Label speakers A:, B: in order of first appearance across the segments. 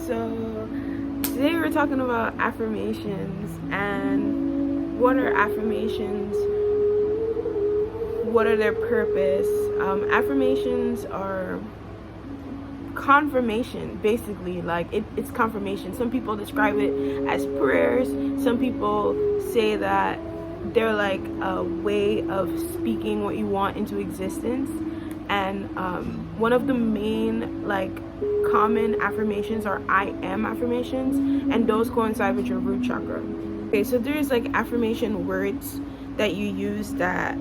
A: So today we're talking about affirmations and what are affirmations, what are their purpose. Affirmations are confirmation, basically. Like it's confirmation. Some people describe it as prayers. Some people say that they're like a way of speaking what you want into existence. And one of the main common affirmations are I am affirmations, and those coincide with your root chakra. Okay, so there's affirmation words that you use that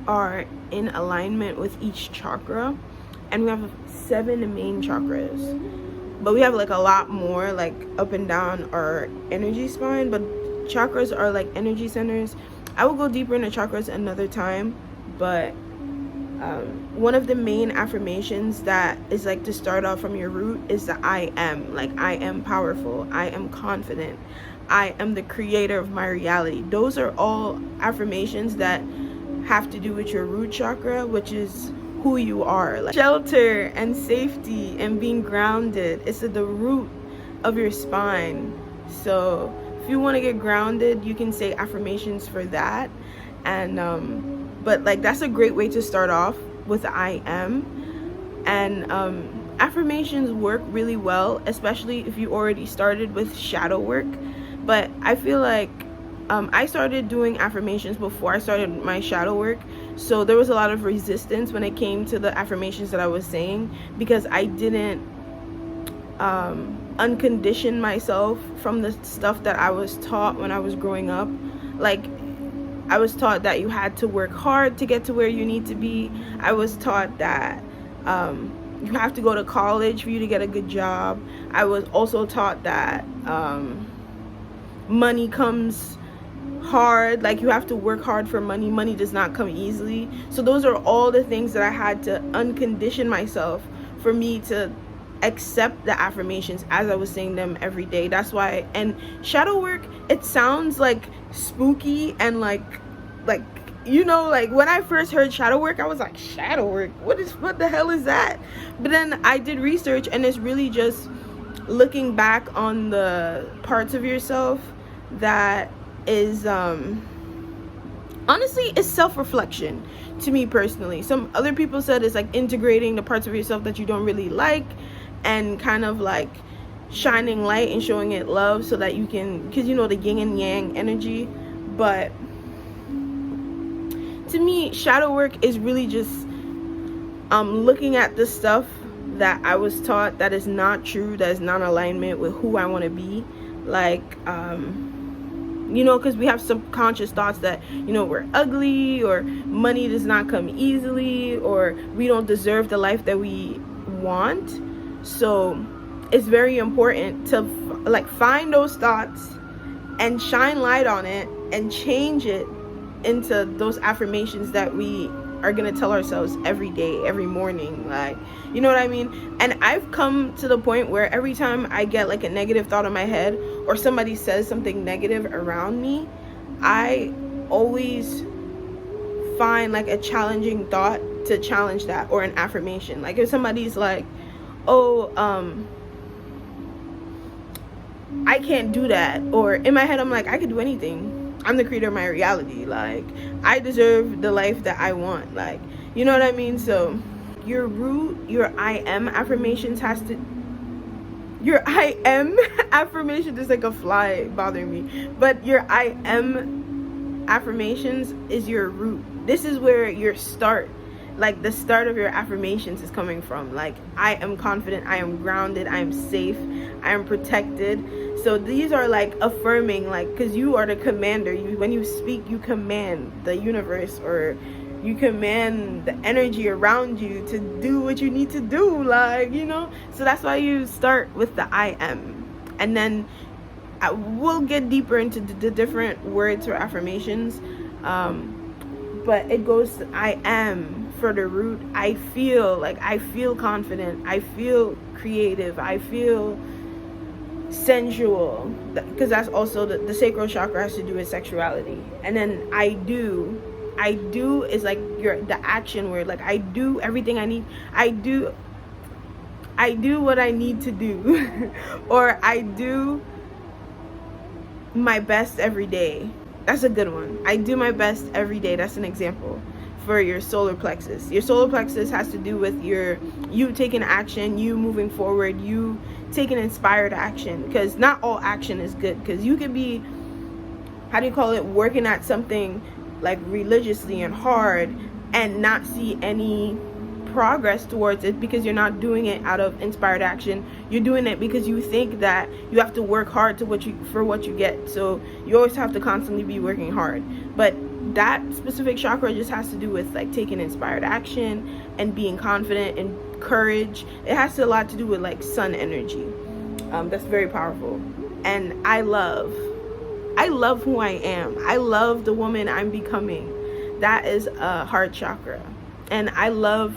A: are in alignment with each chakra, and we have 7 main chakras, but we have a lot more up and down our energy spine. But chakras are energy centers. I will go deeper into chakras another time, but one of the main affirmations that is to start off from your root is the I am. I am powerful, I am confident, I am the creator of my reality. Those are all affirmations that have to do with your root chakra, which is who you are. Shelter and safety and being grounded. It's at the root of your spine. So if you want to get grounded, you can say affirmations for that. And but that's a great way to start off with I am. And affirmations work really well, especially if you already started with shadow work. But I feel I started doing affirmations before I started my shadow work, so there was a lot of resistance when it came to the affirmations that I was saying, because I didn't uncondition myself from the stuff that I was taught when I was growing up. I was taught that you had to work hard to get to where you need to be. I was taught that you have to go to college for you to get a good job. I was also taught that money comes hard, you have to work hard for money. Money does not come easily. So those are all the things that I had to uncondition myself for me to accept the affirmations as I was saying them every day. That's why. And shadow work, it sounds spooky and when I first heard shadow work, I was like, shadow work, what the hell is that? But then I did research, and it's really just looking back on the parts of yourself that is honestly, it's self-reflection to me personally. Some other people said it's integrating the parts of yourself that you don't really like, and kind of shining light and showing it love, so that you can, because the yin and yang energy. But to me, shadow work is really just looking at the stuff that I was taught that is not true, that is not in alignment with who I want to be. Because we have subconscious thoughts that we're ugly, or money does not come easily, or we don't deserve the life that we want. So it's very important to find those thoughts and shine light on it and change it into those affirmations that we are gonna tell ourselves every day, every morning. You know what I mean? And I've come to the point where every time I get a negative thought in my head, or somebody says something negative around me, I always find a challenging thought to challenge that, or an affirmation. If somebody's oh, I can't do that, or in my head I'm I could do anything. I'm the creator of my reality. I deserve the life that I want. You know what I mean? So your root, your I am affirmations your I am affirmation is a fly bothering me, but your I am affirmations is your root. This is where your start, the start of your affirmations is coming from. I am confident, I am grounded, I am safe, I am protected. So these are affirming, because you are the commander. When you speak, you command the universe, or you command the energy around you to do what you need to do. So that's why you start with the I am. And then we'll get deeper into the different words or affirmations. But it goes to I am for the root. I feel confident, I feel creative, I feel sensual, because that's also the sacral chakra has to do with sexuality. And then I do is the action word. I do everything I need. I do I do what I need to do. Or I do my best every day. That's a good one. I do my best every day. That's an example for your solar plexus. Your solar plexus has to do with you taking action, you moving forward, you taking inspired action, because not all action is good, because you could be, how do you call it, working at something like religiously and hard and not see any progress towards it because you're not doing it out of inspired action. You're doing it because you think that you have to work hard for what you get. So you always have to constantly be working hard. But that specific chakra just has to do with like taking inspired action and being confident and courage. It has a lot to do with like sun energy. That's very powerful. And I love who I am. I love the woman I'm becoming. That is a heart chakra. And I love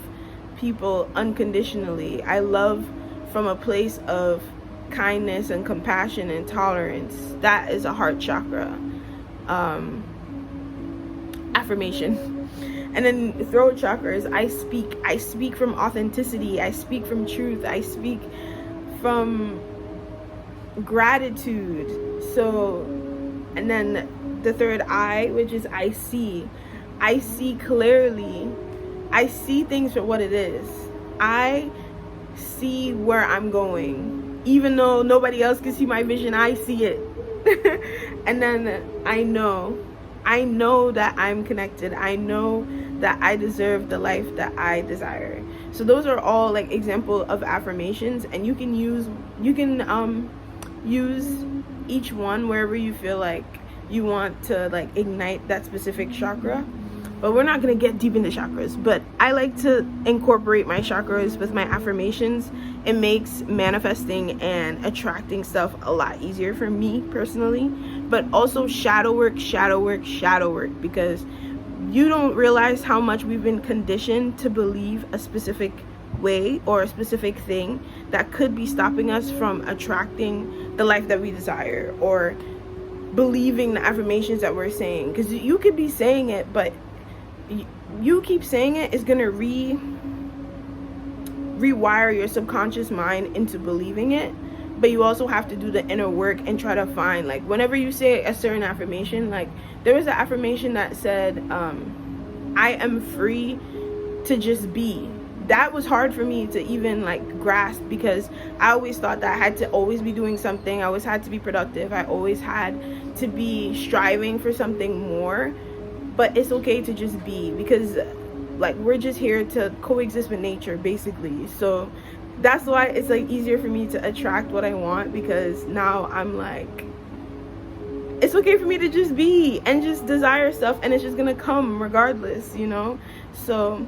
A: people unconditionally. I love from a place of kindness and compassion and tolerance. That is a heart chakra affirmation. And then throat chakras, I speak from authenticity, I speak from truth, I speak from gratitude. So, and then the third eye, which is I see clearly. I see things for what it is. I see where I'm going. Even though nobody else can see my vision, I see it. And then I know that I'm connected. I know that I deserve the life that I desire. So those are all like example of affirmations, and you can use each one wherever you feel like you want to like ignite that specific chakra. But we're not going to get deep into chakras. But I like to incorporate my chakras with my affirmations. It makes manifesting and attracting stuff a lot easier for me personally. But also shadow work, because you don't realize how much we've been conditioned to believe a specific way or a specific thing that could be stopping us from attracting the life that we desire, or believing the affirmations that we're saying. Because you could be saying it, but you keep saying it is going to rewire your subconscious mind into believing it. But you also have to do the inner work and try to find, like, whenever you say a certain affirmation, like there was an affirmation that said I am free to just be. That was hard for me to even like grasp, because I always thought that I had to always be doing something. I always had to be productive. I always had to be striving for something more. But it's okay to just be, because like we're just here to coexist with nature basically. So that's why it's like easier for me to attract what I want, because now I'm like, it's okay for me to just be and just desire stuff, and it's just gonna come regardless, you know. So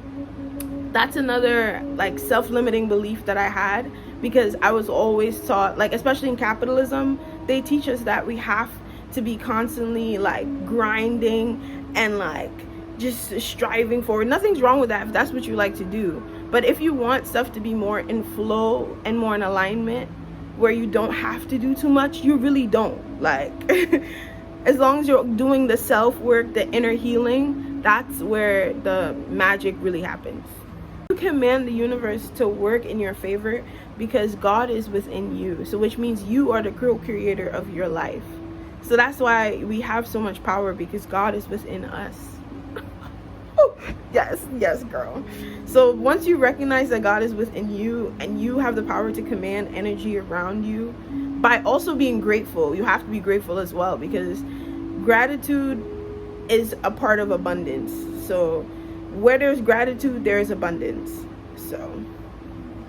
A: that's another like self-limiting belief that I had, because I was always taught, like especially in capitalism, they teach us that we have to be constantly like grinding and like just striving forward. Nothing's wrong with that if that's what you like to do. But if you want stuff to be more in flow and more in alignment, where you don't have to do too much, you really don't. Like as long as you're doing the self work, the inner healing, that's where the magic really happens. You command the universe to work in your favor because God is within you. So which means you are the co-creator of your life. So that's why we have so much power, because God is within us. Yes, girl. So once you recognize that God is within you and you have the power to command energy around you, by also being grateful, you have to be grateful as well, because gratitude is a part of abundance. So where there's gratitude, there is abundance. So,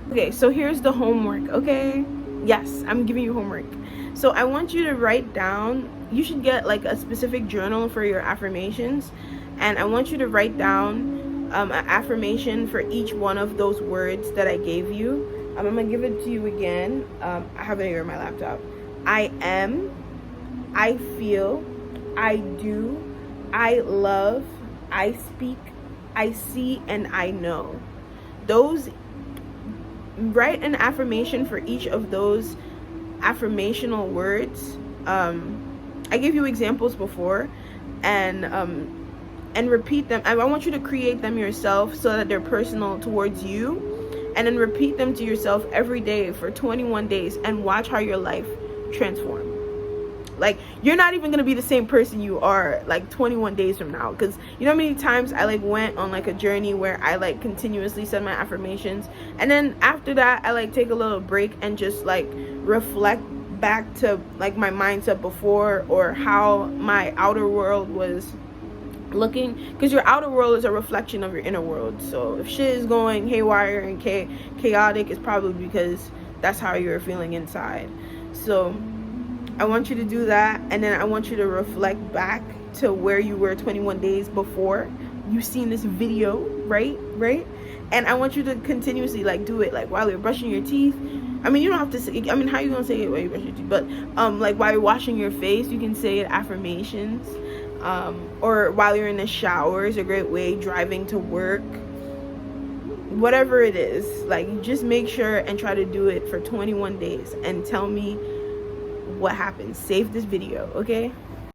A: okay, so here's the homework, okay? Yes, I'm giving you homework. So I want you to write down, you should get like a specific journal for your affirmations, and I want you to write down an affirmation for each one of those words that I gave you. I'm gonna give it to you again. I have it here on my laptop. I am, I feel, I do, I love, I speak, I see, and I know. Write an affirmation for each of those affirmational words. I gave you examples before, and repeat them. I want you to create them yourself so that they're personal towards you, and then repeat them to yourself every day for 21 days and watch how your life transforms. Like, you're not even gonna be the same person you are like 21 days from now. Because you know how many times I like went on like a journey where I like continuously said my affirmations, and then after that I like take a little break and just like reflect back to like my mindset before, or how my outer world was looking, because your outer world is a reflection of your inner world. So if shit is going haywire and chaotic, it's probably because that's how you're feeling inside. So I want you to do that, and then I want you to reflect back to where you were 21 days before you seen this video, right? And I want you to continuously like do it, like while you're brushing your teeth. I mean, you don't have to say, I mean, how you gonna say it while you brush your teeth? But like while you're washing your face, you can say it, affirmations. Or while you're in the shower is a great way, driving to work, whatever it is. Like, just make sure and try to do it for 21 days and tell me what happens. Save this video, okay?